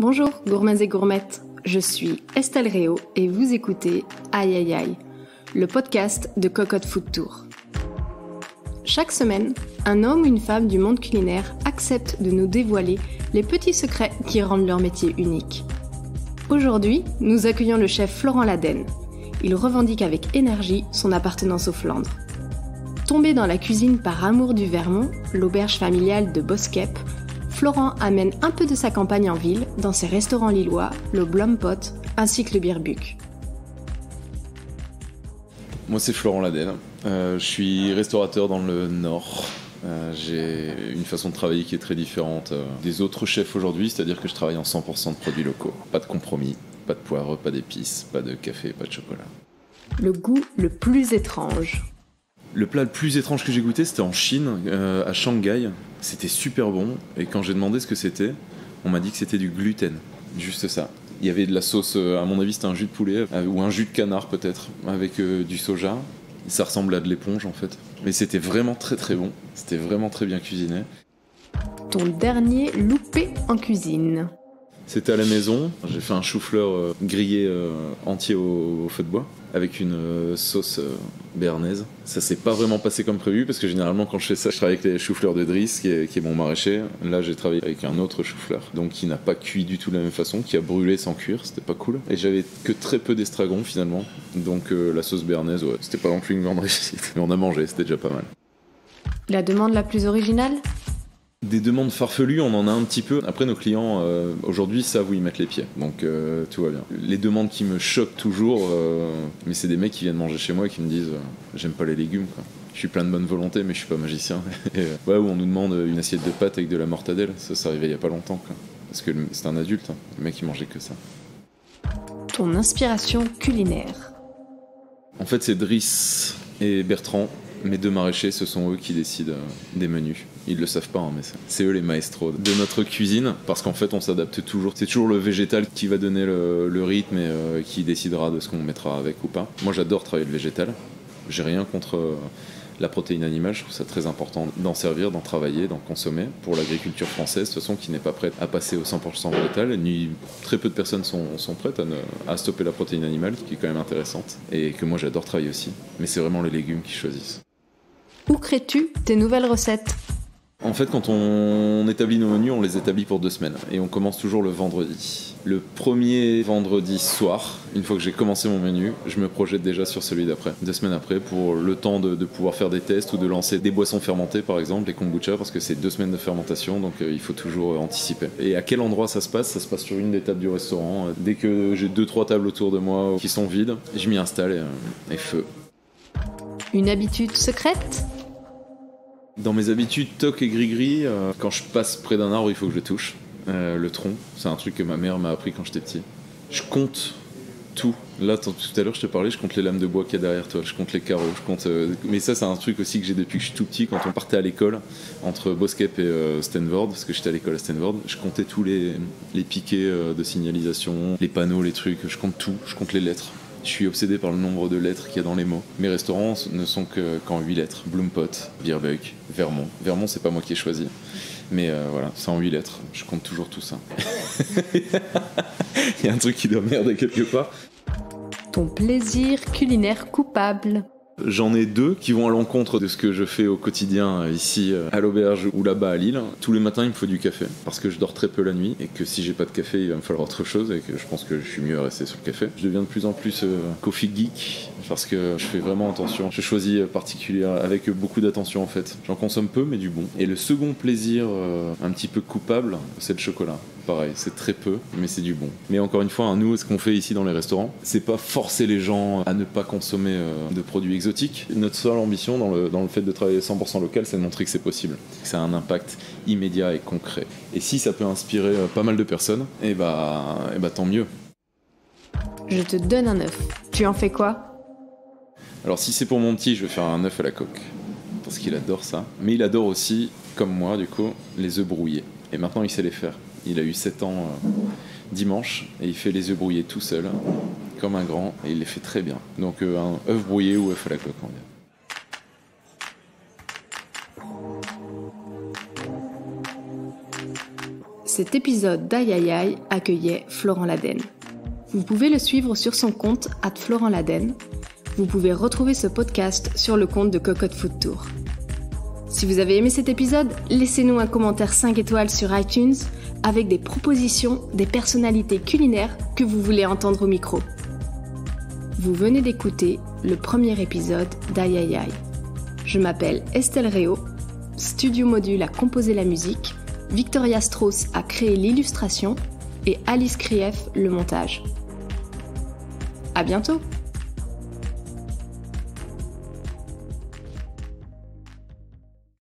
Bonjour gourmets et gourmettes, je suis Estelle Réau et vous écoutez Aïe Aïe Aïe, le podcast de Cocotte Food Tour. Chaque semaine, un homme ou une femme du monde culinaire accepte de nous dévoiler les petits secrets qui rendent leur métier unique. Aujourd'hui, nous accueillons le chef Florent Ladenne. Il revendique avec énergie son appartenance aux Flandres. Tombé dans la cuisine par amour du Vermont, l'auberge familiale de Boskep, Florent amène un peu de sa campagne en ville dans ses restaurants lillois, le Blompot ainsi que le Bierbuck. Moi c'est Florent Ladenne, je suis restaurateur dans le Nord. J'ai une façon de travailler qui est très différente des autres chefs aujourd'hui, c'est-à-dire que je travaille en 100% de produits locaux. Pas de compromis, pas de poivre, pas d'épices, pas de café, pas de chocolat. Le goût le plus étrange. Le plat le plus étrange que j'ai goûté, c'était en Chine, à Shanghai. C'était super bon, et quand j'ai demandé ce que c'était, on m'a dit que c'était du gluten, juste ça. Il y avait de la sauce, à mon avis c'était un jus de poulet, ou un jus de canard peut-être, avec du soja. Ça ressemble à de l'éponge en fait. Mais c'était vraiment très très bon, c'était vraiment très bien cuisiné. Ton dernier loupé en cuisine. C'était à la maison, j'ai fait un chou-fleur grillé entier au feu de bois, avec une sauce béarnaise. Ça s'est pas vraiment passé comme prévu, parce que généralement quand je fais ça, je travaille avec les chou-fleurs de Driss, qui est mon maraîcher. Là j'ai travaillé avec un autre chou-fleur, donc qui n'a pas cuit du tout de la même façon, qui a brûlé sans cuire, c'était pas cool. Et j'avais que très peu d'estragon finalement, donc la sauce béarnaise, ouais, c'était pas non plus une grande réussite. Mais on a mangé, c'était déjà pas mal. La demande la plus originale ? Des demandes farfelues, on en a un petit peu. Après, nos clients, aujourd'hui, savent où ils mettent les pieds. Donc, tout va bien. Les demandes qui me choquent toujours, mais c'est des mecs qui viennent manger chez moi et qui me disent j'aime pas les légumes, quoi. Je suis plein de bonne volonté, mais je suis pas magicien. Et, ouais, où on nous demande une assiette de pâtes avec de la mortadelle. Ça arrivait il y a pas longtemps, quoi. Parce que c'est un adulte, hein. Le mec, il mangeait que ça. Ton inspiration culinaire. En fait, c'est Driss et Bertrand. Mes deux maraîchers, ce sont eux qui décident des menus. Ils le savent pas, hein, mais c'est eux les maestros de notre cuisine, parce qu'en fait on s'adapte toujours. C'est toujours le végétal qui va donner le rythme et qui décidera de ce qu'on mettra avec ou pas. Moi j'adore travailler le végétal. J'ai rien contre la protéine animale, je trouve ça très important d'en servir, d'en travailler, d'en consommer. Pour l'agriculture française, de toute façon, qui n'est pas prête à passer au 100% végétal, très peu de personnes sont prêtes à stopper la protéine animale, qui est quand même intéressante, et que moi j'adore travailler aussi. Mais c'est vraiment les légumes qui choisissent. Où crées-tu tes nouvelles recettes ? En fait, quand on établit nos menus, on les établit pour 2 semaines. Et on commence toujours le vendredi. Le premier vendredi soir, une fois que j'ai commencé mon menu, je me projette déjà sur celui d'après. 2 semaines après, pour le temps de pouvoir faire des tests ou de lancer des boissons fermentées, par exemple, les kombucha, parce que c'est 2 semaines de fermentation, donc il faut toujours anticiper. Et à quel endroit ça se passe ? Ça se passe sur une des tables du restaurant. Dès que j'ai 2-3 tables autour de moi qui sont vides, je m'y installe et feu. Une habitude secrète ? Dans mes habitudes toc et gris-gris, quand je passe près d'un arbre, il faut que je touche. Le tronc, c'est un truc que ma mère m'a appris quand j'étais petit. Je compte tout. Là, tout à l'heure, je te parlais, je compte les lames de bois qu'il y a derrière toi, je compte les carreaux, je compte... Mais ça, c'est un truc aussi que j'ai depuis que je suis tout petit. Quand on partait à l'école, entre Boskep et Stanford, parce que j'étais à l'école à Stanford, je comptais tous les piquets de signalisation, les panneaux, les trucs, je compte tout, je compte les lettres. Je suis obsédé par le nombre de lettres qu'il y a dans les mots. Mes restaurants ne sont qu'en 8 lettres. Blompot, Bierbuck, Vermont. Vermont, c'est pas moi qui ai choisi. Mais voilà, c'est en 8 lettres. Je compte toujours tout ça. Il y a un truc qui doit merder quelque part. Ton plaisir culinaire coupable. J'en ai 2 qui vont à l'encontre de ce que je fais au quotidien ici à l'auberge ou là-bas à Lille. Tous les matins, il me faut du café parce que je dors très peu la nuit et que si j'ai pas de café, il va me falloir autre chose et que je pense que je suis mieux à rester sur le café. Je deviens de plus en plus coffee geek parce que je fais vraiment attention. Je choisis particulièrement avec beaucoup d'attention en fait. J'en consomme peu mais du bon. Et le second plaisir un petit peu coupable, c'est le chocolat. Pareil, c'est très peu, mais c'est du bon. Mais encore une fois, nous, ce qu'on fait ici dans les restaurants, c'est pas forcer les gens à ne pas consommer de produits exotiques. Notre seule ambition dans le fait de travailler 100% local, c'est de montrer que c'est possible. Que ça a un impact immédiat et concret. Et si ça peut inspirer pas mal de personnes, et bah tant mieux. Je te donne un œuf. Tu en fais quoi ? Alors si c'est pour mon petit, je vais faire un œuf à la coque. Parce qu'il adore ça. Mais il adore aussi, comme moi du coup, les œufs brouillés. Et maintenant il sait les faire. Il a eu 7 ans dimanche et il fait les œufs brouillés tout seul, comme un grand, et il les fait très bien. Donc un œuf brouillé ou œuf à la coque, on va dire. Cet épisode d'Aïe Aïe Aïe accueillait Florent Laden. Vous pouvez le suivre sur son compte @FlorentLaden. Vous pouvez retrouver ce podcast sur le compte de Cocotte Food Tour. Si vous avez aimé cet épisode, laissez-nous un commentaire 5 étoiles sur iTunes avec des propositions des personnalités culinaires que vous voulez entendre au micro. Vous venez d'écouter le premier épisode d'Aïe Aïe Aïe. Je m'appelle Estelle Réau, Studio Module a composé la musique, Victoria Strauss a créé l'illustration et Alice Krief le montage. À bientôt!